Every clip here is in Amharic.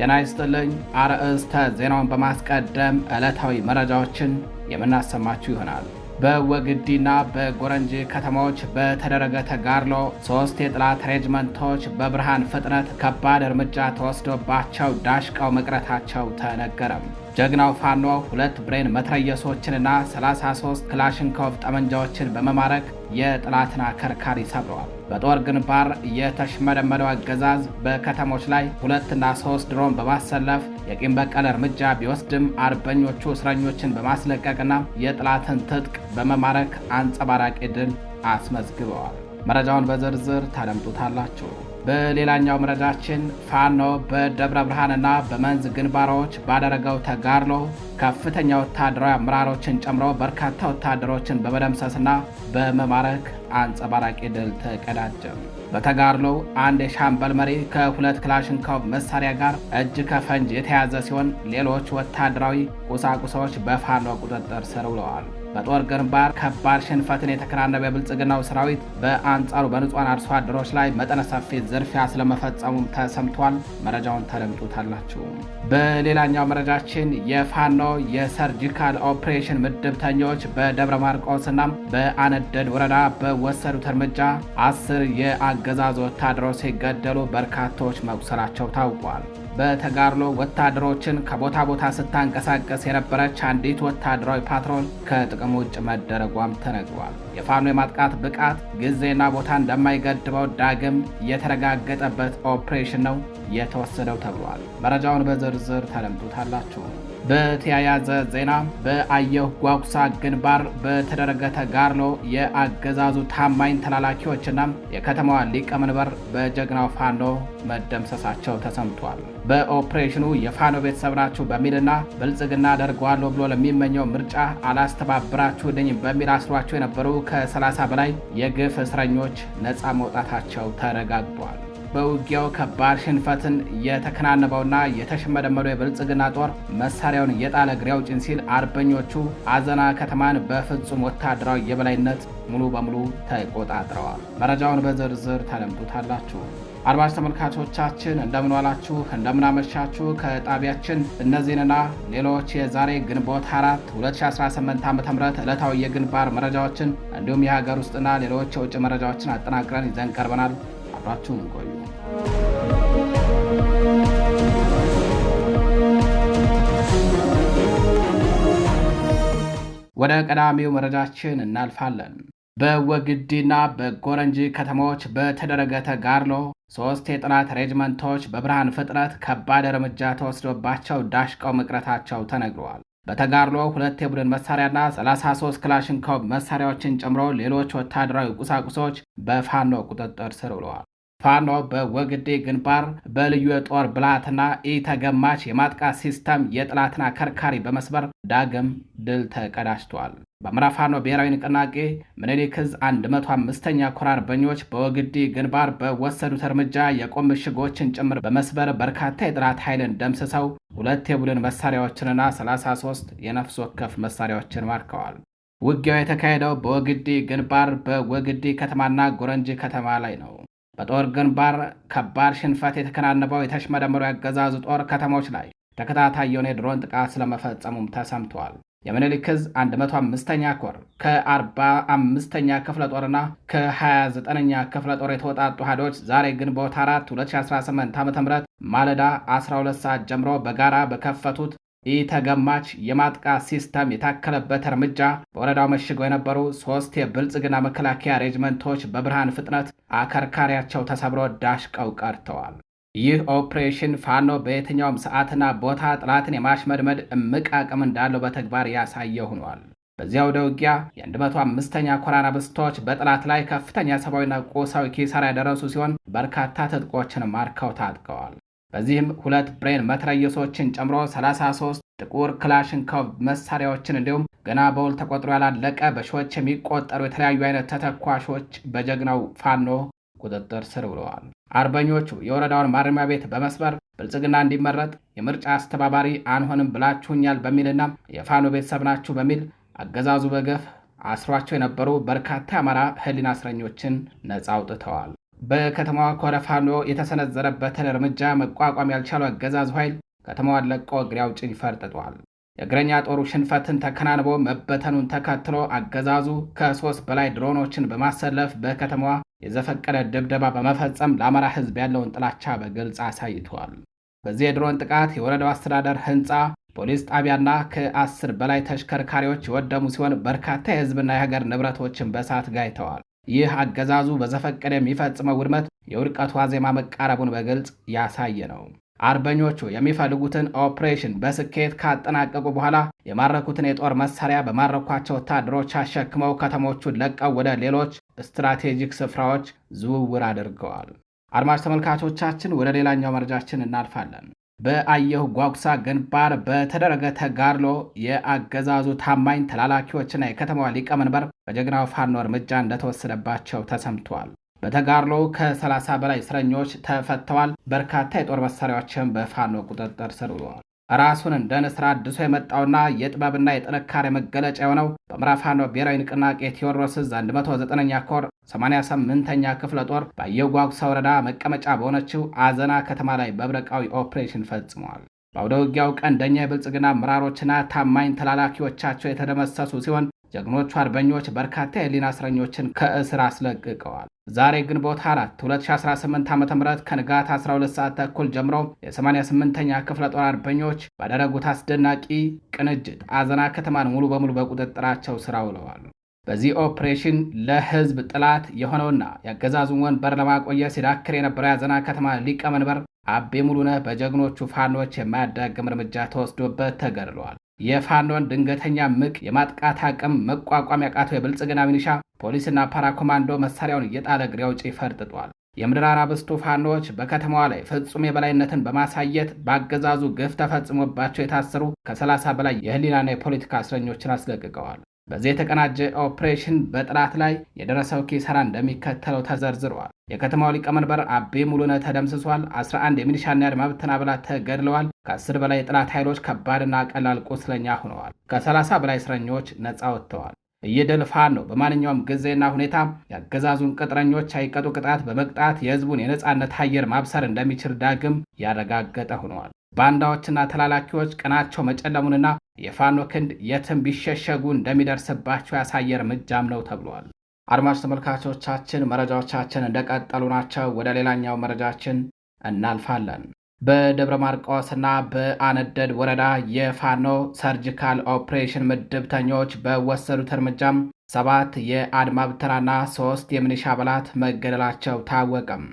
ጤና ይስጥልኝ። አርዕስተ ዜናውን በማስቀደም ዕለታዊ መረጃዎችን የምናሰማችሁ ይሆናል። በወግዲና በጎረንጂ ከተሞች በተደረገ ተጋድሎ 3 የጠላት ሬጅመንቶች በብርሃን ፍጥነት ከባድ እርምጃ ተወስዶባቸው ዳሽቀው መቅረታቸው ተነገረም። ጀግናው ፋኖ 2 ብሬን መትረየሶችንና 33 ክላሽንኮቭ ጠመንጃዎችን በመማረክ የጠላትን አከርካሪ ሰብረዋል። በጦር ግንባር የተሽመደመደው አገዛዝ በከተሞች ላይ 2 እና 3 ድሮን በማሰለፍ የቂም በቀል እርምጃ ቢወስድም አርበኞቹ እስረኞችን በማስለቀቅና የጠላትን ትጥቅ በመማረክ አንጸባራቂ ድል አስመዝግበዋል። መረጃውን በዝርዝር ታደምጡታላችሁ። በሌላኛው መረጃችን ፋኖ በደብረ ብርሃንና በመንዝ ግንባሮች ባደረገው ተጋድሎ ከፍተኛ ወታደራዊ አመራሮችን ጨምሮ በርካታ ወታደሮችን በመደምሰስና በመማረክ አንጸባራቂ ድል ተቀዳጀ። በተጋድሎው አንድ የሻምበል መሪ ከ2 ክላሽንኮቭ መሳሪያ ጋር እጅ ከፈንጅ የተያዘ ሲሆን ሌሎች ወታደራዊ ቁሳቁሶች በፋኖ ቁጥጥር ስር ውለዋል። በጦር ግንባር ከባድ ሽንፈትን የተከናነበ የብልጽግናው ሰራዊት በአንጻሩ በንጹሃን አርሶ አደሮች ላይ መጠነ ሰፊ ዝርፊያ ስለመፈጸሙም ተሰምቷል። መረጃውን ታደምጡታላችሁ። በሌላኛው መረጃችን የፋኖ የሰርጂካል ኦፕሬሽን ምድብተኞች በደብረ ማርቆስና በአነደድ ወረዳ በወሰዱት እርምጃ 10 የአገዛዙ ወታደሮች ሲገደሉ በርካቶች መቁሰላቸው ታውቋል። በተጋድሎ ወታደሮችን ከቦታ ቦታ ስታንቀሳቀስ የነበረች አንዲት ወታደራዊ ፓትሮል ከጥቅም ውጭ መደረጓም ተነግሯል። የፋኖ የማጥቃት ብቃት ጊዜና ቦታ እንደማይገድበው ዳግም የተረጋገጠበት ኦፕሬሽን ነው የተወሰደው ተብሏል። መረጃውን በዝርዝር ታደምጡታላችሁ። በተያያዘ ዜና በአየሁ ጓጉሳ ግንባር በተደረገ ተጋድሎ የአገዛዙ ታማኝ ተላላኪዎችና የከተማዋ ሊቀመንበር በጀግናው ፋኖ መደምሰሳቸው ተሰምቷል። በኦፕሬሽኑ የፋኖ ቤተሰብ ናችሁ በሚልና ብልጽግና አደርገዋለሁ ብሎ ለሚመኘው ምርጫ አላስተባብራችሁልኝም በሚል አስሯቸው የነበሩ ከ30 በላይ የግፍ እስረኞች ነፃ መውጣታቸው ተረጋግጧል። በውጊያው ከባድ ሽንፈትን የተከናነበውና የተሽመደመደው የብልጽግና ጦር መሳሪያውን የጣለ እግሬ አውጭኝ ሲል አርበኞቹ አዘና ከተማን በፍጹም ወታደራዊ የበላይነት ሙሉ በሙሉ ተቆጣጥረዋል። መረጃውን በዝርዝር ታደምጡታላችሁ። አድማጭ ተመልካቾቻችን እንደምን ዋላችሁ፣ እንደምን አመሻችሁ። ከጣቢያችን እነዚህንና ሌሎች የዛሬ ግንቦት 4 2018 ዓ.ም ዕለታዊ የግንባር መረጃዎችን እንዲሁም የሀገር ውስጥና ሌሎች የውጭ መረጃዎችን አጠናቅረን ይዘን ቀርበናል። አብራችሁን ቆዩ። ወደ ቀዳሚው መረጃችን እናልፋለን። በወግዲና በጎረንጂ ከተሞች በተደረገ ተጋድሎ 3 የጠላት ሬጅመንቶች በብርሃን ፍጥነት ከባድ እርምጃ ተወስዶባቸው ዳሽቀው መቅረታቸው ተነግረዋል። በተጋድሎ 2 የቡድን መሳሪያና 33 ክላሽንኮቭ መሳሪያዎችን ጨምሮ ሌሎች ወታደራዊ ቁሳቁሶች በፋኖ ቁጥጥር ስር ውለዋል። ፋኖ በወግዴ ግንባር በልዩ የጦር ብልሃትና ኢተገማች የማጥቃት ሲስተም የጠላትን አከርካሪ በመስበር ዳግም ድል ተቀዳጅቷል። በምዕራብ ፋኖ ብሔራዊ ንቅናቄ ምኒልክ ዕዝ 105ኛ ኮር አርበኞች በወግዲ ግንባር በወሰዱት እርምጃ የቆም ምሽጎችን ጭምር በመስበር በርካታ የጠላት ኃይልን ደምስሰው 2 የቡድን መሳሪያዎችንና 33 የነፍስ ወከፍ መሳሪያዎችን ማርከዋል። ውጊያው የተካሄደው በወግዲ ግንባር በወግዲ ከተማና ጎረንጂ ከተማ ላይ ነው። በጦር ግንባር ከባድ ሽንፈት የተከናነበው የተሽመደመደው ያገዛዙ ጦር ከተሞች ላይ ተከታታይ የሆነ የድሮን ጥቃት ስለመፈጸሙም ተሰምቷል። የምኒልክ ዕዝ 105ኛ ኮር ከ45ኛ ክፍለ ጦርና ከ29ኛ ክፍለ ጦር የተወጣጡ ኃይሎች ዛሬ ግንቦት 4 2018 ዓ.ም ማለዳ 12 ሰዓት ጀምሮ በጋራ በከፈቱት ኢተገማች የማጥቃት ሲስተም የታከለበት እርምጃ በወረዳው መሽገው የነበሩ 3 የብልጽግና መከላከያ ሬጅመንቶች በብርሃን ፍጥነት አከርካሪያቸው ተሰብሮ ዳሽቀው ቀርተዋል። ይህ ኦፕሬሽን ፋኖ በየትኛውም ሰዓትና ቦታ ጠላትን የማሽመድመድ እምቅ አቅም እንዳለው በተግባር ያሳየ ሆኗል። በዚያ ወደ ውጊያ የ105ኛ ኮር አናብስቶች በጠላት ላይ ከፍተኛ ሰብአዊና ቁሳዊ ኪሳራ ያደረሱ ሲሆን በርካታ ትጥቆችን ማርከው ታጥቀዋል። በዚህም 2 ብሬን መትረየሶችን ጨምሮ 33 ጥቁር ክላሽንኮቭ መሳሪያዎችን እንዲሁም ገና በውል ተቆጥሮ ያላለቀ በሺዎች የሚቆጠሩ የተለያዩ አይነት ተተኳሾች በጀግናው ፋኖ ቁጥጥር ስር ውለዋል። አርበኞቹ የወረዳውን ማረሚያ ቤት በመስበር ብልጽግና እንዲመረጥ የምርጫ አስተባባሪ አንሆንም ብላችሁኛል በሚልና የፋኖ ቤተሰብ ናችሁ በሚል አገዛዙ በገፍ አስሯቸው የነበሩ በርካታ የአማራ ሕሊና እስረኞችን ነፃ አውጥተዋል። በከተማዋ ከወደ ፋኖ የተሰነዘረበትን እርምጃ መቋቋም ያልቻለው አገዛዙ ኃይል ከተማዋን ለቆ እግሬ አውጭኝ ፈርጥጧል። የእግረኛ ጦሩ ሽንፈትን ተከናንቦ መበተኑን ተከትሎ አገዛዙ ከ3 በላይ ድሮኖችን በማሰለፍ በከተማዋ የዘፈቀደ ድብደባ በመፈጸም ለአማራ ሕዝብ ያለውን ጥላቻ በግልጽ አሳይቷል። በዚህ የድሮን ጥቃት የወረዳው አስተዳደር ሕንፃ፣ ፖሊስ ጣቢያና ከ10 በላይ ተሽከርካሪዎች የወደሙ ሲሆን በርካታ የሕዝብና የሀገር ንብረቶችን በእሳት ጋይተዋል። ይህ አገዛዙ በዘፈቀደ የሚፈጽመው ውድመት የውድቀቱ ዋዜማ መቃረቡን በግልጽ ያሳየ ነው። አርበኞቹ የሚፈልጉትን ኦፕሬሽን በስኬት ካጠናቀቁ በኋላ የማረኩትን የጦር መሳሪያ በማረኳቸው ወታደሮች አሸክመው ከተሞቹን ለቀው ወደ ሌሎች ስትራቴጂክ ስፍራዎች ዝውውር አድርገዋል። አድማጭ ተመልካቾቻችን ወደ ሌላኛው መረጃችን እናልፋለን። በአየሁ ጓጉሳ ግንባር በተደረገ ተጋድሎ የአገዛዙ ታማኝ ተላላኪዎችና የከተማዋ ሊቀመንበር በጀግናው ፋኖ እርምጃ እንደተወሰደባቸው ተሰምቷል። በተጋድሎ ከ30 በላይ እስረኞች ተፈተዋል። በርካታ የጦር መሳሪያዎችን በፋኖ ቁጥጥር ስር ውለዋል። ራሱን እንደ ንስር አድሶ የመጣውና የጥበብና የጥንካሬ መገለጫ የሆነው በአማራ ፋኖ ብሔራዊ ንቅናቄ ቴዎድሮስ ዕዝ 109ኛ ኮር 88ኛ ክፍለ ጦር በአየሁ ጓጉሳ ወረዳ መቀመጫ በሆነችው አዘና ከተማ ላይ መብረቃዊ ኦፕሬሽን ፈጽመዋል። በአውደ ውጊያው ቀንደኛ የብልጽግና አመራሮችና ታማኝ ተላላኪዎቻቸው የተደመሰሱ ሲሆን ጀግኖቹ አርበኞች በርካታ የህሊና እስረኞችን ከእስር አስለቅቀዋል። ዛሬ ግንቦት 4 2018 ዓ.ም ከንጋት 12 ሰዓት ተኩል ጀምሮ የ88ኛ ክፍለ ጦር አርበኞች ባደረጉት አስደናቂ ቅንጅት አዘና ከተማን ሙሉ በሙሉ በቁጥጥራቸው ስር አውለዋል። በዚህ ኦፕሬሽን ለህዝብ ጥላት የሆነውና የአገዛዙን ወንበር ለማቆየት ሲዳክር የነበረው የአዘና ከተማ ሊቀመንበር አቤ ሙሉነህ በጀግኖቹ ፋኖች የማያዳግም እርምጃ ተወስዶበት ተገድለዋል። የፋኖን ድንገተኛ ምቅ የማጥቃት አቅም መቋቋም ያቃተው የብልጽግና ሚኒሻ ፖሊስና ፓራኮማንዶ መሳሪያውን እየጣለ እግሬ አውጪኝ ፈርጥጧል። የምድር አናብስቱ ፋኖች በከተማዋ ላይ ፍጹም የበላይነትን በማሳየት በአገዛዙ ግፍ ተፈጽሞባቸው የታሰሩ ከ30 በላይ የህሊናና የፖለቲካ እስረኞችን አስለቅቀዋል። በዚህ የተቀናጀ ኦፕሬሽን በጥላት ላይ የደረሰው ኪሳራ እንደሚከተለው ተዘርዝረዋል። የከተማው ሊቀመንበር አቤ ሙሉነህ ተደምስሷል። 11 የሚሊሻና የአድማ ብተና አባላት ተገድለዋል። ከ10 በላይ የጥላት ኃይሎች ከባድና ቀላል ቁስለኛ ሆነዋል። ከ30 በላይ እስረኞች ነፃ ወጥተዋል። ይህ ድል ፋኖ በማንኛውም ጊዜና ሁኔታ የአገዛዙን ቅጥረኞች አይቀጡ ቅጣት በመቅጣት የህዝቡን የነፃነት አየር ማብሰር እንደሚችል ዳግም ያረጋገጠ ሆነዋል። ባንዳዎችና ተላላኪዎች ቀናቸው መጨለሙንና የፋኖ ክንድ የትም ቢሸሸጉ እንደሚደርስባቸው ያሳየ እርምጃም ነው ተብሏል። አድማጭ ተመልካቾቻችን መረጃዎቻችን እንደቀጠሉ ናቸው። ወደ ሌላኛው መረጃችን እናልፋለን። በደብረ ማርቆስና በአነደድ ወረዳ የፋኖ ሰርጂካል ኦፕሬሽን ምድብተኞች በወሰዱት እርምጃም 7 የአድማ ብተናና 3 የሚሊሻ አባላት መገደላቸው ታወቀም።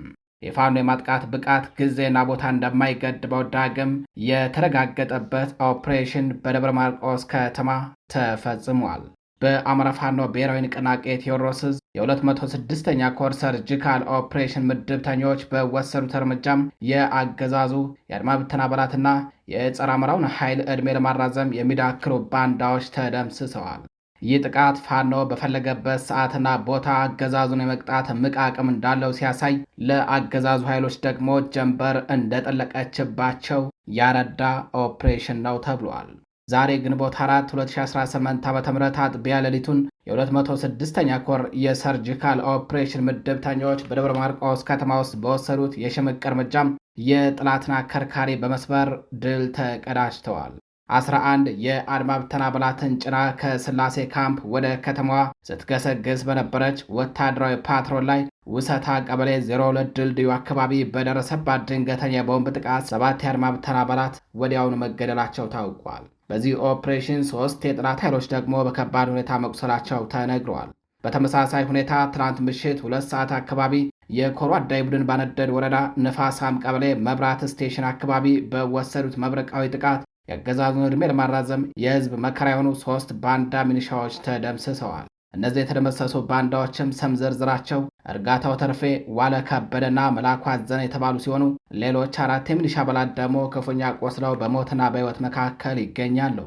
የፋኖ የማጥቃት ብቃት ጊዜና ቦታ እንደማይገድበው ዳግም የተረጋገጠበት ኦፕሬሽን በደብረ ማርቆስ ከተማ ተፈጽሟል። በአማራ ፋኖ ብሔራዊ ንቅናቄ ቴዎድሮስ ዕዝ የ206ኛ ኮር ሰርጂካል ኦፕሬሽን ምድብተኞች በወሰዱት እርምጃም የአገዛዙ የአድማ ብተና አባላትና የጸረ አማራውን ኃይል ዕድሜ ለማራዘም የሚዳክሩ ባንዳዎች ተደምስሰዋል። ይህ ጥቃት ፋኖ በፈለገበት ሰዓትና ቦታ አገዛዙን የመቅጣት እምቅ አቅም እንዳለው ሲያሳይ፣ ለአገዛዙ ኃይሎች ደግሞ ጀንበር እንደጠለቀችባቸው ያረዳ ኦፕሬሽን ነው ተብሏል። ዛሬ ግንቦት 4 2018 ዓ.ም አጥቢያ ሌሊቱን የ206ኛ ኮር የሰርጂካል ኦፕሬሽን ምድብተኞች በደብረ ማርቆስ ከተማ ውስጥ በወሰዱት የሽምቅ እርምጃም የጠላትን አከርካሪ በመስበር ድል ተቀዳጅተዋል። 11 የአድማ ብተና አባላትን ጭና ከስላሴ ካምፕ ወደ ከተማዋ ስትገሰግስ በነበረች ወታደራዊ ፓትሮል ላይ ውሰታ ቀበሌ 02 ድልድዩ አካባቢ በደረሰባት ድንገተኛ የቦምብ ጥቃት 7 የአድማ ብተና አባላት ወዲያውኑ መገደላቸው ታውቋል። በዚህ ኦፕሬሽን 3 የጠላት ኃይሎች ደግሞ በከባድ ሁኔታ መቁሰላቸው ተነግረዋል። በተመሳሳይ ሁኔታ ትናንት ምሽት 2 ሰዓት አካባቢ የኮሩ አዳይ ቡድን ባነደድ ወረዳ ንፋሳም ቀበሌ መብራት ስቴሽን አካባቢ በወሰዱት መብረቃዊ ጥቃት የአገዛዙን ዕድሜ ለማራዘም የህዝብ መከራ የሆኑ 3 ባንዳ ሚኒሻዎች ተደምስሰዋል። እነዚህ የተደመሰሱ ባንዳዎችም ስም ዝርዝራቸው እርጋታው ተርፌ፣ ዋለ ከበደና መላኩ አዘነ የተባሉ ሲሆኑ ሌሎች 4 የሚሊሻ አባላት ደግሞ ክፉኛ ቆስለው በሞትና በሕይወት መካከል ይገኛሉ።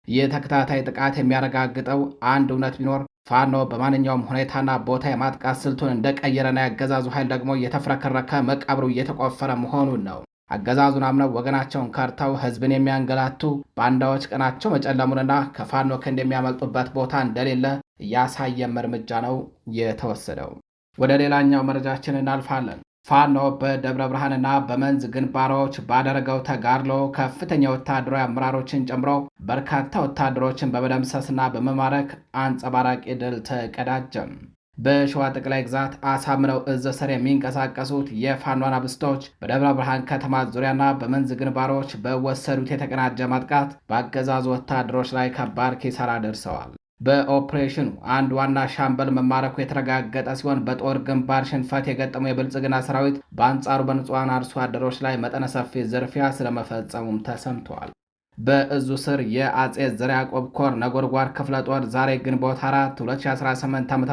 ይህ ተከታታይ ጥቃት የሚያረጋግጠው አንድ እውነት ቢኖር ፋኖ በማንኛውም ሁኔታና ቦታ የማጥቃት ስልቱን እንደቀየረና የአገዛዙ ኃይል ደግሞ እየተፍረከረከ መቃብሩ እየተቆፈረ መሆኑን ነው። አገዛዙን አምነው ወገናቸውን ከርተው ህዝብን የሚያንገላቱ ባንዳዎች ቀናቸው መጨለሙንና ከፋኖ ክንድ የሚያመልጡበት ቦታ እንደሌለ ያሳየም እርምጃ ነው የተወሰደው። ወደ ሌላኛው መረጃችን እናልፋለን። ፋኖ በደብረ ብርሃንና በመንዝ ግንባሮች ባደረገው ተጋድሎ ከፍተኛ ወታደራዊ አመራሮችን ጨምሮ በርካታ ወታደሮችን በመደምሰስና በመማረክ አንጸባራቂ ድል ተቀዳጀም። በሸዋ ጠቅላይ ግዛት አሳምነው እዝ ስር የሚንቀሳቀሱት የፋኖ አናብስቶች በደብረ ብርሃን ከተማ ዙሪያና በመንዝ ግንባሮች በወሰዱት የተቀናጀ ማጥቃት በአገዛዙ ወታደሮች ላይ ከባድ ኪሳራ ደርሰዋል። በኦፕሬሽኑ አንድ ዋና ሻምበል መማረኩ የተረጋገጠ ሲሆን በጦር ግንባር ሽንፈት የገጠመው የብልጽግና ሰራዊት በአንጻሩ በንጹሐን አርሶ አደሮች ላይ መጠነ ሰፊ ዝርፊያ ስለመፈጸሙም ተሰምተዋል። በእዙ ስር የአጼ ዘርዓ ያዕቆብ ኮር ነጎድጓድ ክፍለ ጦር ዛሬ ግንቦት 4 2018 ዓ.ም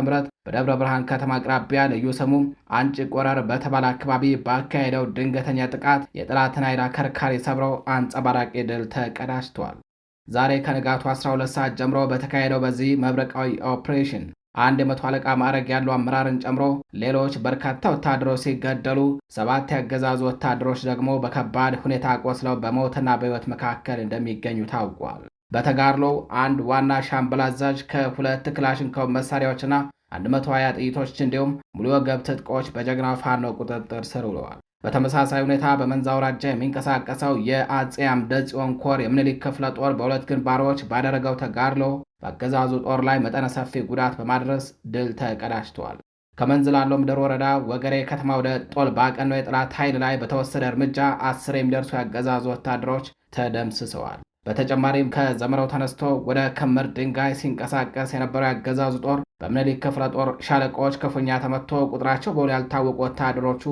በደብረ ብርሃን ከተማ አቅራቢያ ልዩ ስሙ አንጭ ቆረር በተባለ አካባቢ ባካሄደው ድንገተኛ ጥቃት የጠላትን ኃይል አከርካሪ ሰብረው አንጸባራቂ ድል ተቀዳጅተዋል። ዛሬ ከንጋቱ 12 ሰዓት ጀምሮ በተካሄደው በዚህ መብረቃዊ ኦፕሬሽን አንድ የመቶ አለቃ ማዕረግ ያለው አመራርን ጨምሮ ሌሎች በርካታ ወታደሮች ሲገደሉ 7 ያገዛዙ ወታደሮች ደግሞ በከባድ ሁኔታ ቆስለው በሞትና በሕይወት መካከል እንደሚገኙ ታውቋል። በተጋድሎው አንድ ዋና ሻምበል አዛዥ ከ2 ክላሽንኮቭ መሳሪያዎችና 120 ጥይቶች እንዲሁም ሙሉ ወገብ ትጥቆች በጀግናው ፋኖ ቁጥጥር ስር ውለዋል። በተመሳሳይ ሁኔታ በመንዝ አውራጃ የሚንቀሳቀሰው የአጼ አምደ ጽዮን ኮር የምኒልክ ክፍለ ጦር በሁለት ግንባሮች ባደረገው ተጋድሎ በአገዛዙ ጦር ላይ መጠነ ሰፊ ጉዳት በማድረስ ድል ተቀዳጅተዋል። ከመንዝ ላሎ ምድር ወረዳ ወገሬ ከተማ ወደ ጦል ባቀነው የጠላት ኃይል ላይ በተወሰደ እርምጃ 10 የሚደርሱ የአገዛዙ ወታደሮች ተደምስሰዋል። በተጨማሪም ከዘመረው ተነስቶ ወደ ክምር ድንጋይ ሲንቀሳቀስ የነበረው የአገዛዙ ጦር በምኒልክ ክፍለ ጦር ሻለቆች ክፉኛ ተመትቶ ቁጥራቸው በውል ያልታወቁ ወታደሮቹ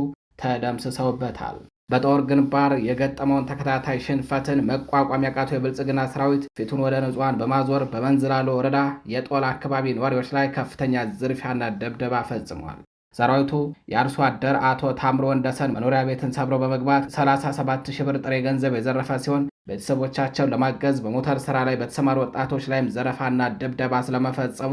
ተደምስሰውበታል። በጦር ግንባር የገጠመውን ተከታታይ ሽንፈትን መቋቋም ያቃተው የብልጽግና ሰራዊት ፊቱን ወደ ንጹሐን በማዞር በመንዝ ላሎ ወረዳ የጦል አካባቢ ነዋሪዎች ላይ ከፍተኛ ዝርፊያና ደብደባ ፈጽሟል። ሰራዊቱ የአርሶ አደር አቶ ታምሮ ወንደሰን መኖሪያ ቤትን ሰብሮ በመግባት 37 ሺህ ብር ጥሬ ገንዘብ የዘረፈ ሲሆን ቤተሰቦቻቸውን ለማገዝ በሞተር ስራ ላይ በተሰማሩ ወጣቶች ላይም ዘረፋና ድብደባ ስለመፈጸሙ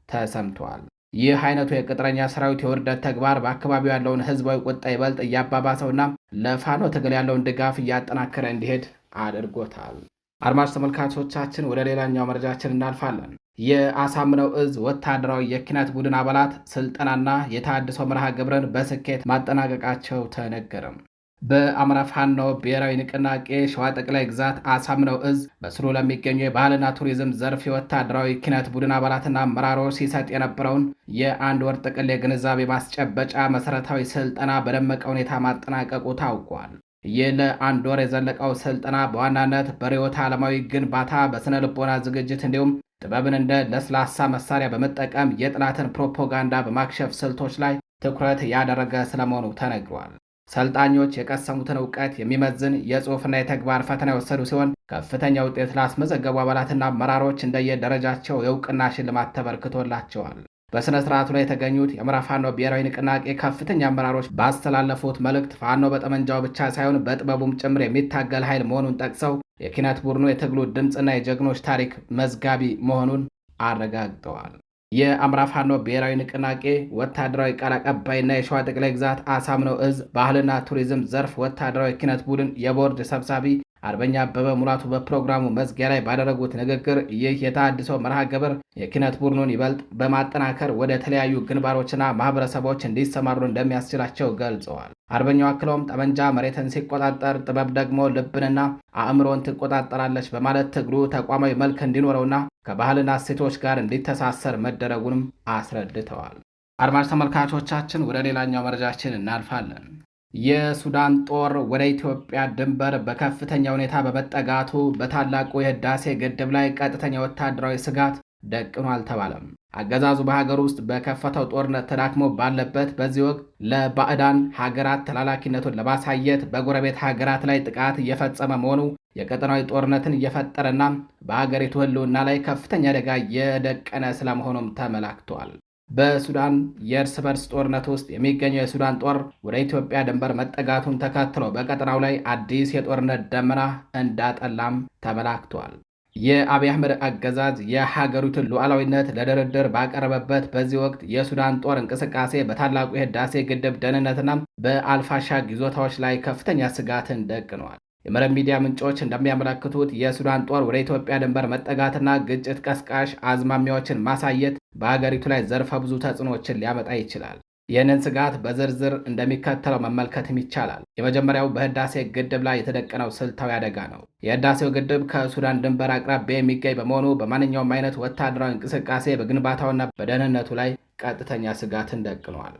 ተሰምተዋል። ይህ አይነቱ የቅጥረኛ ሰራዊት የውርደት ተግባር በአካባቢው ያለውን ህዝባዊ ቁጣ ይበልጥ እያባባሰውና ለፋኖ ትግል ያለውን ድጋፍ እያጠናከረ እንዲሄድ አድርጎታል። አድማጭ ተመልካቾቻችን ወደ ሌላኛው መረጃችን እናልፋለን። የአሳምነው እዝ ወታደራዊ የኪነት ቡድን አባላት ስልጠናና የታድሶ መርሃ ግብርን በስኬት ማጠናቀቃቸው ተነገረም። በአማራ ፋኖ ብሔራዊ ንቅናቄ ሸዋ ጠቅላይ ግዛት አሳምነው እዝ በስሩ ለሚገኙ የባህልና ቱሪዝም ዘርፍ የወታደራዊ ኪነት ቡድን አባላትና አመራሮች ሲሰጥ የነበረውን የ1 ወር ጥቅል የግንዛቤ ማስጨበጫ መሰረታዊ ስልጠና በደመቀ ሁኔታ ማጠናቀቁ ታውቋል። ይህ ለ1 ወር የዘለቀው ስልጠና በዋናነት በርዕዮተ ዓለማዊ ግንባታ፣ በስነ ልቦና ዝግጅት እንዲሁም ጥበብን እንደ ለስላሳ መሳሪያ በመጠቀም የጠላትን ፕሮፓጋንዳ በማክሸፍ ስልቶች ላይ ትኩረት ያደረገ ስለመሆኑ ተነግሯል። ሰልጣኞች የቀሰሙትን እውቀት የሚመዝን የጽሑፍና የተግባር ፈተና የወሰዱ ሲሆን ከፍተኛ ውጤት ላስመዘገቡ አባላትና አመራሮች እንደየደረጃቸው የእውቅና ሽልማት ተበርክቶላቸዋል። በሥነ ሥርዓቱ ላይ የተገኙት የአማራ ፋኖ ብሔራዊ ንቅናቄ ከፍተኛ አመራሮች ባስተላለፉት መልእክት ፋኖ በጠመንጃው ብቻ ሳይሆን በጥበቡም ጭምር የሚታገል ኃይል መሆኑን ጠቅሰው የኪነት ቡድኑ የትግሉ ድምፅና የጀግኖች ታሪክ መዝጋቢ መሆኑን አረጋግጠዋል። የአማራ ፋኖ ብሔራዊ ንቅናቄ ወታደራዊ ቃል አቀባይና የሸዋ ጠቅላይ ግዛት አሳምነው እዝ ባህልና ቱሪዝም ዘርፍ ወታደራዊ ኪነት ቡድን የቦርድ ሰብሳቢ አርበኛ አበበ ሙላቱ በፕሮግራሙ መዝጊያ ላይ ባደረጉት ንግግር ይህ የተሃድሶ መርሃ ግብር የኪነት ቡድኑን ይበልጥ በማጠናከር ወደ ተለያዩ ግንባሮችና ማህበረሰቦች እንዲሰማሩ እንደሚያስችላቸው ገልጸዋል። አርበኛው አክለውም ጠመንጃ መሬትን ሲቆጣጠር፣ ጥበብ ደግሞ ልብንና አእምሮን ትቆጣጠራለች በማለት ትግሉ ተቋማዊ መልክ እንዲኖረውና ከባህልና እሴቶች ጋር እንዲተሳሰር መደረጉንም አስረድተዋል። አድማጭ ተመልካቾቻችን ወደ ሌላኛው መረጃችን እናልፋለን። የሱዳን ጦር ወደ ኢትዮጵያ ድንበር በከፍተኛ ሁኔታ በመጠጋቱ በታላቁ የህዳሴ ግድብ ላይ ቀጥተኛ ወታደራዊ ስጋት ደቅኖ አልተባለም። አገዛዙ በሀገር ውስጥ በከፈተው ጦርነት ተዳክሞ ባለበት በዚህ ወቅት ለባዕዳን ሀገራት ተላላኪነቱን ለማሳየት በጎረቤት ሀገራት ላይ ጥቃት እየፈጸመ መሆኑ የቀጠናዊ ጦርነትን እየፈጠረና በሀገሪቱ ህልውና ላይ ከፍተኛ አደጋ እየደቀነ ስለመሆኑም ተመላክቷል። በሱዳን የእርስ በርስ ጦርነት ውስጥ የሚገኘው የሱዳን ጦር ወደ ኢትዮጵያ ድንበር መጠጋቱን ተከትሎ በቀጠናው ላይ አዲስ የጦርነት ደመና እንዳጠላም ተመላክቷል። የአብይ አህመድ አገዛዝ የሀገሪቱን ሉዓላዊነት ለድርድር ባቀረበበት በዚህ ወቅት የሱዳን ጦር እንቅስቃሴ በታላቁ የህዳሴ ግድብ ደህንነትና በአልፋሻግ ይዞታዎች ላይ ከፍተኛ ስጋትን ደቅኗል። የመረብ ሚዲያ ምንጮች እንደሚያመለክቱት የሱዳን ጦር ወደ ኢትዮጵያ ድንበር መጠጋትና ግጭት ቀስቃሽ አዝማሚያዎችን ማሳየት በሀገሪቱ ላይ ዘርፈ ብዙ ተጽዕኖዎችን ሊያመጣ ይችላል። ይህንን ስጋት በዝርዝር እንደሚከተለው መመልከትም ይቻላል። የመጀመሪያው በህዳሴ ግድብ ላይ የተደቀነው ስልታዊ አደጋ ነው። የህዳሴው ግድብ ከሱዳን ድንበር አቅራቢያ የሚገኝ በመሆኑ በማንኛውም አይነት ወታደራዊ እንቅስቃሴ በግንባታውና በደህንነቱ ላይ ቀጥተኛ ስጋትን ደቅኗል።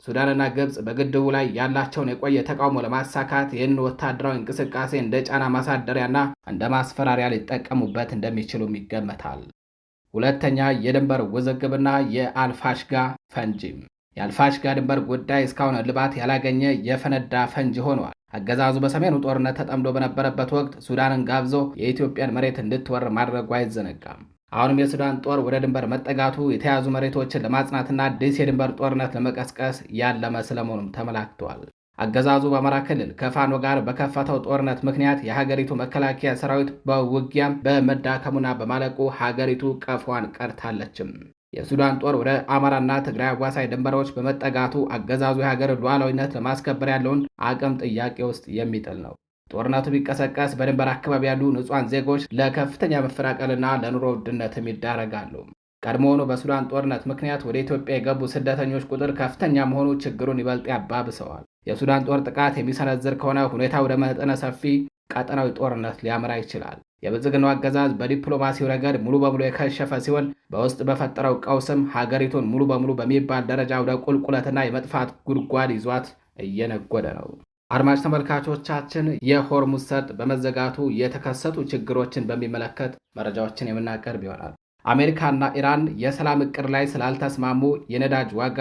ሱዳንና ግብፅ በግድቡ ላይ ያላቸውን የቆየ ተቃውሞ ለማሳካት ይህንን ወታደራዊ እንቅስቃሴ እንደ ጫና ማሳደሪያና እንደ ማስፈራሪያ ሊጠቀሙበት እንደሚችሉም ይገመታል። ሁለተኛ፣ የድንበር ውዝግብና የአልፋሽጋ ፈንጂም። የአልፋሽጋ ድንበር ጉዳይ እስካሁን እልባት ያላገኘ የፈነዳ ፈንጂ ሆኗል። አገዛዙ በሰሜኑ ጦርነት ተጠምዶ በነበረበት ወቅት ሱዳንን ጋብዞ የኢትዮጵያን መሬት እንድትወር ማድረጉ አይዘነጋም። አሁንም የሱዳን ጦር ወደ ድንበር መጠጋቱ የተያዙ መሬቶችን ለማጽናትና አዲስ የድንበር ጦርነት ለመቀስቀስ ያለመ ስለመሆኑም ተመላክቷል። አገዛዙ በአማራ ክልል ከፋኖ ጋር በከፈተው ጦርነት ምክንያት የሀገሪቱ መከላከያ ሰራዊት በውጊያም በመዳከሙና በማለቁ ሀገሪቱ ቀፏን ቀርታለችም። የሱዳን ጦር ወደ አማራና ትግራይ አዋሳኝ ድንበሮች በመጠጋቱ አገዛዙ የሀገር ሉዓላዊነት ለማስከበር ያለውን አቅም ጥያቄ ውስጥ የሚጥል ነው። ጦርነቱ ቢቀሰቀስ በድንበር አካባቢ ያሉ ንጹሐን ዜጎች ለከፍተኛ መፈናቀልና ለኑሮ ውድነትም ይዳረጋሉ። ቀድሞውኑ በሱዳን ጦርነት ምክንያት ወደ ኢትዮጵያ የገቡ ስደተኞች ቁጥር ከፍተኛ መሆኑ ችግሩን ይበልጥ ያባብሰዋል። የሱዳን ጦር ጥቃት የሚሰነዝር ከሆነ ሁኔታ ወደ መጠነ ሰፊ ቀጠናዊ ጦርነት ሊያመራ ይችላል። የብልጽግናው አገዛዝ በዲፕሎማሲው ረገድ ሙሉ በሙሉ የከሸፈ ሲሆን በውስጥ በፈጠረው ቀውስም ሀገሪቱን ሙሉ በሙሉ በሚባል ደረጃ ወደ ቁልቁለትና የመጥፋት ጉድጓድ ይዟት እየነጎደ ነው። አድማጭ ተመልካቾቻችን የሆርሙዝ ሰርጥ በመዘጋቱ የተከሰቱ ችግሮችን በሚመለከት መረጃዎችን የምናቀርብ ይሆናል። አሜሪካና ኢራን የሰላም እቅድ ላይ ስላልተስማሙ የነዳጅ ዋጋ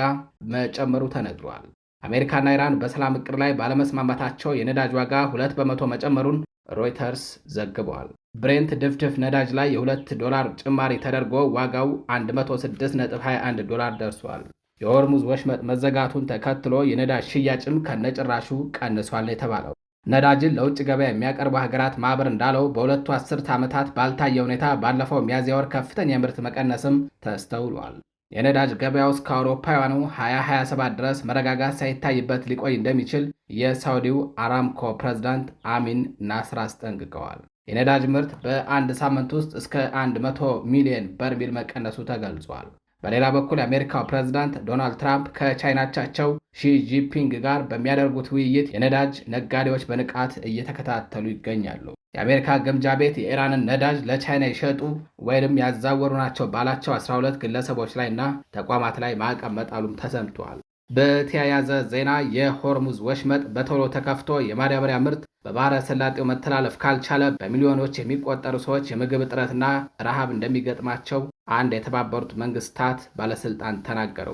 መጨመሩ ተነግሯል። አሜሪካና ኢራን በሰላም እቅድ ላይ ባለመስማማታቸው የነዳጅ ዋጋ 2 በመቶ መጨመሩን ሮይተርስ ዘግቧል። ብሬንት ድፍድፍ ነዳጅ ላይ $2 ጭማሪ ተደርጎ ዋጋው $106.21 ደርሷል። የሆርሙዝ ወሽመጥ መዘጋቱን ተከትሎ የነዳጅ ሽያጭም ከነጭራሹ ቀንሷል የተባለው ነዳጅን ለውጭ ገበያ የሚያቀርቡ ሀገራት ማህበር እንዳለው በሁለቱ አስርት ዓመታት ባልታየ ሁኔታ ባለፈው ሚያዝያ ወር ከፍተኛ የምርት መቀነስም ተስተውሏል። የነዳጅ ገበያው እስከ አውሮፓውያኑ 2027 ድረስ መረጋጋት ሳይታይበት ሊቆይ እንደሚችል የሳውዲው አራምኮ ፕሬዝዳንት አሚን ናስር አስጠንቅቀዋል። የነዳጅ ምርት በአንድ ሳምንት ውስጥ እስከ 100 ሚሊዮን በርሜል መቀነሱ ተገልጿል። በሌላ በኩል የአሜሪካው ፕሬዝዳንት ዶናልድ ትራምፕ ከቻይናቻቸው ሺ ጂንፒንግ ጋር በሚያደርጉት ውይይት የነዳጅ ነጋዴዎች በንቃት እየተከታተሉ ይገኛሉ። የአሜሪካ ግምጃ ቤት የኢራንን ነዳጅ ለቻይና የሸጡ ወይም ያዛወሩ ናቸው ባላቸው 12 ግለሰቦች ላይና ተቋማት ላይ ማዕቀብ መጣሉም ተሰምተዋል። በተያያዘ ዜና የሆርሙዝ ወሽመጥ በቶሎ ተከፍቶ የማዳበሪያ ምርት በባህረ ሰላጤው መተላለፍ ካልቻለ በሚሊዮኖች የሚቆጠሩ ሰዎች የምግብ እጥረትና ረሃብ እንደሚገጥማቸው አንድ የተባበሩት መንግስታት ባለስልጣን ተናገሩ።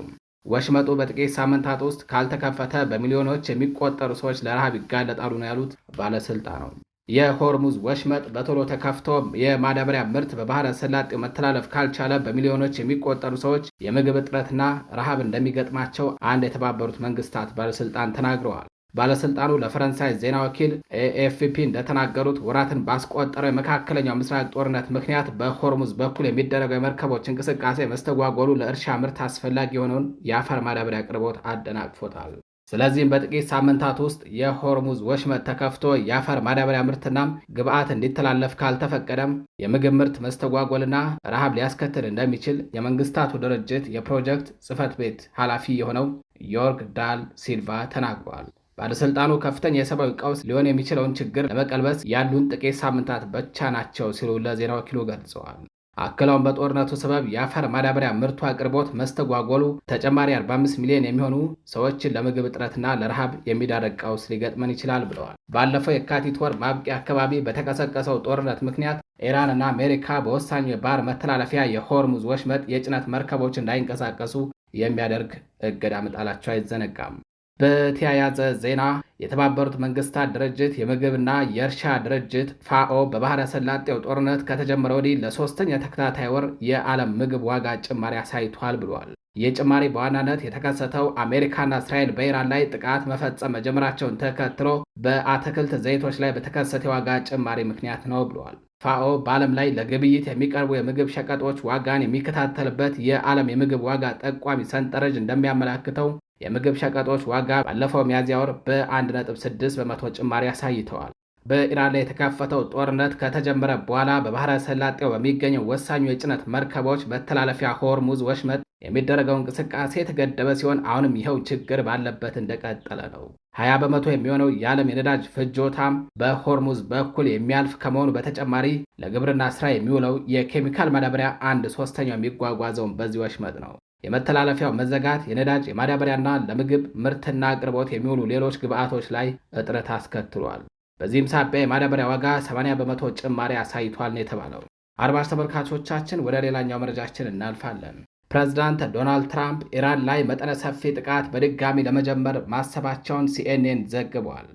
ወሽመጡ በጥቂት ሳምንታት ውስጥ ካልተከፈተ በሚሊዮኖች የሚቆጠሩ ሰዎች ለረሃብ ይጋለጣሉ ነው ያሉት ባለስልጣኑ። የሆርሙዝ ወሽመጥ በቶሎ ተከፍቶ የማዳበሪያ ምርት በባህረ ሰላጤው መተላለፍ ካልቻለ በሚሊዮኖች የሚቆጠሩ ሰዎች የምግብ እጥረትና ረሃብ እንደሚገጥማቸው አንድ የተባበሩት መንግስታት ባለስልጣን ተናግረዋል። ባለስልጣኑ ለፈረንሳይ ዜና ወኪል ኤኤፍፒ እንደተናገሩት ወራትን ባስቆጠረው የመካከለኛው ምስራቅ ጦርነት ምክንያት በሆርሙዝ በኩል የሚደረገው የመርከቦች እንቅስቃሴ መስተጓጎሉ ለእርሻ ምርት አስፈላጊ የሆነውን የአፈር ማዳበሪያ አቅርቦት አደናቅፎታል። ስለዚህም በጥቂት ሳምንታት ውስጥ የሆርሙዝ ወሽመጥ ተከፍቶ የአፈር ማዳበሪያ ምርትና ግብዓት እንዲተላለፍ ካልተፈቀደም የምግብ ምርት መስተጓጎልና ረሃብ ሊያስከትል እንደሚችል የመንግስታቱ ድርጅት የፕሮጀክት ጽህፈት ቤት ኃላፊ የሆነው ዮርግ ዳል ሲልቫ ተናግሯል። ባለስልጣኑ ከፍተኛ የሰብአዊ ቀውስ ሊሆን የሚችለውን ችግር ለመቀልበስ ያሉን ጥቂት ሳምንታት ብቻ ናቸው ሲሉ ለዜና ወኪሉ ገልጸዋል። አክለውም በጦርነቱ ሰበብ የአፈር ማዳበሪያ ምርቱ አቅርቦት መስተጓጎሉ ተጨማሪ 45 ሚሊዮን የሚሆኑ ሰዎችን ለምግብ እጥረትና ለረሃብ የሚዳረግ ቀውስ ሊገጥመን ይችላል ብለዋል። ባለፈው የካቲት ወር ማብቂያ አካባቢ በተቀሰቀሰው ጦርነት ምክንያት ኢራን እና አሜሪካ በወሳኙ የባህር መተላለፊያ የሆርሙዝ ወሽመጥ የጭነት መርከቦች እንዳይንቀሳቀሱ የሚያደርግ እገዳ መጣላቸው አይዘነጋም። በተያያዘ ዜና የተባበሩት መንግስታት ድርጅት የምግብና የእርሻ ድርጅት ፋኦ በባህረ ሰላጤው ጦርነት ከተጀመረ ወዲህ ለሶስተኛ ተከታታይ ወር የዓለም ምግብ ዋጋ ጭማሪ አሳይቷል ብሏል። ይህ ጭማሪ በዋናነት የተከሰተው አሜሪካና እስራኤል በኢራን ላይ ጥቃት መፈጸም መጀመራቸውን ተከትሎ በአትክልት ዘይቶች ላይ በተከሰተ የዋጋ ጭማሪ ምክንያት ነው ብሏል። ፋኦ በዓለም ላይ ለግብይት የሚቀርቡ የምግብ ሸቀጦች ዋጋን የሚከታተልበት የዓለም የምግብ ዋጋ ጠቋሚ ሰንጠረዥ እንደሚያመላክተው የምግብ ሸቀጦች ዋጋ ባለፈው ሚያዝያ ወር በ1.6 በመቶ ጭማሪ አሳይተዋል። በኢራን ላይ የተከፈተው ጦርነት ከተጀመረ በኋላ በባህረ ሰላጤው በሚገኘው ወሳኙ የጭነት መርከቦች መተላለፊያ ሆርሙዝ ወሽመጥ የሚደረገው እንቅስቃሴ የተገደበ ሲሆን አሁንም ይኸው ችግር ባለበት እንደቀጠለ ነው። 20 በመቶ የሚሆነው የዓለም የነዳጅ ፍጆታም በሆርሙዝ በኩል የሚያልፍ ከመሆኑ በተጨማሪ ለግብርና ስራ የሚውለው የኬሚካል ማዳበሪያ 1/3 የሚጓጓዘውን በዚህ ወሽመጥ ነው። የመተላለፊያው መዘጋት የነዳጅ የማዳበሪያና ለምግብ ምርትና አቅርቦት የሚውሉ ሌሎች ግብዓቶች ላይ እጥረት አስከትሏል። በዚህም ሳቢያ የማዳበሪያ ዋጋ 80 በመቶ ጭማሪ አሳይቷል ነው የተባለው። አድማጭ ተመልካቾቻችን ወደ ሌላኛው መረጃችን እናልፋለን። ፕሬዝዳንት ዶናልድ ትራምፕ ኢራን ላይ መጠነ ሰፊ ጥቃት በድጋሚ ለመጀመር ማሰባቸውን ሲኤንኤን ዘግቧል።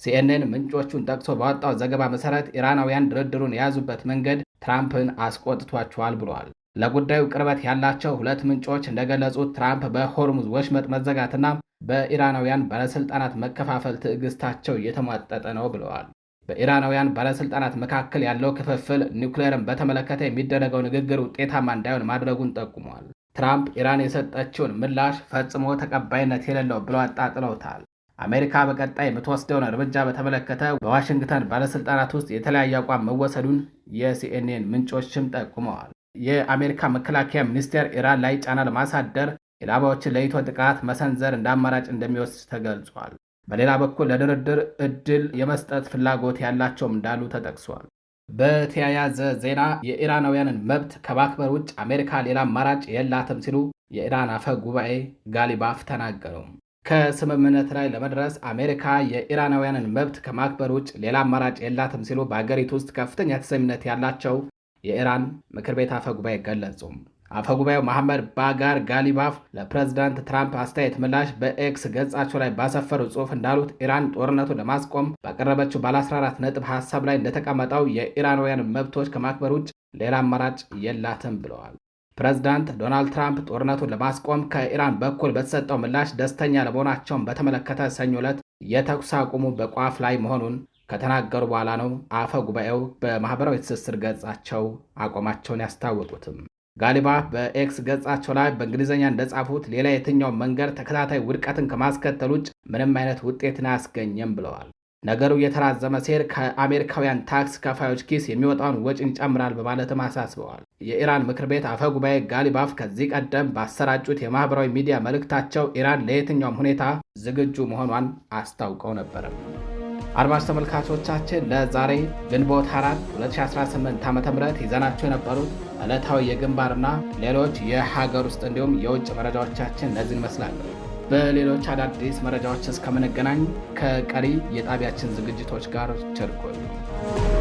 ሲኤንኤን ምንጮቹን ጠቅሶ ባወጣው ዘገባ መሰረት ኢራናውያን ድርድሩን የያዙበት መንገድ ትራምፕን አስቆጥቷቸዋል ብሏል። ለጉዳዩ ቅርበት ያላቸው ሁለት ምንጮች እንደገለጹት ትራምፕ በሆርሙዝ ወሽመጥ መዘጋትና በኢራናውያን ባለሥልጣናት መከፋፈል ትዕግስታቸው እየተሟጠጠ ነው ብለዋል። በኢራናውያን ባለሥልጣናት መካከል ያለው ክፍፍል ኒውክሌርን በተመለከተ የሚደረገው ንግግር ውጤታማ እንዳይሆን ማድረጉን ጠቁመዋል። ትራምፕ ኢራን የሰጠችውን ምላሽ ፈጽሞ ተቀባይነት የሌለው ብለው አጣጥለውታል። አሜሪካ በቀጣይ የምትወስደውን እርምጃ በተመለከተ በዋሽንግተን ባለሥልጣናት ውስጥ የተለያየ አቋም መወሰዱን የሲኤንኤን ምንጮችም ጠቁመዋል። የአሜሪካ መከላከያ ሚኒስቴር ኢራን ላይ ጫና ለማሳደር ኢላማዎችን ለይቶ ጥቃት መሰንዘር እንደ አማራጭ እንደሚወስድ ተገልጿል። በሌላ በኩል ለድርድር እድል የመስጠት ፍላጎት ያላቸውም እንዳሉ ተጠቅሷል። በተያያዘ ዜና የኢራናውያንን መብት ከማክበር ውጭ አሜሪካ ሌላ አማራጭ የላትም ሲሉ የኢራን አፈ ጉባኤ ጋሊባፍ ተናገሩ። ከስምምነት ላይ ለመድረስ አሜሪካ የኢራናውያንን መብት ከማክበር ውጭ ሌላ አማራጭ የላትም ሲሉ በአገሪቱ ውስጥ ከፍተኛ ተሰሚነት ያላቸው የኢራን ምክር ቤት አፈ ጉባኤ ገለጹ። አፈ ጉባኤው መሐመድ ባጋር ጋሊባፍ ለፕሬዝዳንት ትራምፕ አስተያየት ምላሽ በኤክስ ገጻቸው ላይ ባሰፈሩ ጽሑፍ እንዳሉት ኢራን ጦርነቱን ለማስቆም ባቀረበችው ባለ 14 ነጥብ ሐሳብ ላይ እንደተቀመጠው የኢራናውያን መብቶች ከማክበር ውጭ ሌላ አማራጭ የላትም ብለዋል። ፕሬዝዳንት ዶናልድ ትራምፕ ጦርነቱን ለማስቆም ከኢራን በኩል በተሰጠው ምላሽ ደስተኛ ለመሆናቸውን በተመለከተ ሰኞ ዕለት የተኩስ አቁሙ በቋፍ ላይ መሆኑን ከተናገሩ በኋላ ነው አፈ ጉባኤው በማኅበራዊ ትስስር ገጻቸው አቋማቸውን ያስታወቁትም። ጋሊባፍ በኤክስ ገጻቸው ላይ በእንግሊዝኛ እንደጻፉት ሌላ የትኛው መንገድ ተከታታይ ውድቀትን ከማስከተል ውጭ ምንም አይነት ውጤትን አያስገኝም ብለዋል። ነገሩ እየተራዘመ ሲሄድ ከአሜሪካውያን ታክስ ከፋዮች ኪስ የሚወጣውን ወጪን ይጨምራል በማለትም አሳስበዋል። የኢራን ምክር ቤት አፈ ጉባኤ ጋሊባፍ ከዚህ ቀደም ባሰራጩት የማኅበራዊ ሚዲያ መልእክታቸው ኢራን ለየትኛውም ሁኔታ ዝግጁ መሆኗን አስታውቀው ነበር። አድማጭ ተመልካቾቻችን ለዛሬ ግንቦት 4 2018 ዓ.ም ይዘናቸው የነበሩት ዕለታዊ የግንባርና ሌሎች የሀገር ውስጥ እንዲሁም የውጭ መረጃዎቻችን እነዚህን ይመስላሉ። በሌሎች አዳዲስ መረጃዎች እስከምንገናኝ ከቀሪ የጣቢያችን ዝግጅቶች ጋር ቸር ቆዩ።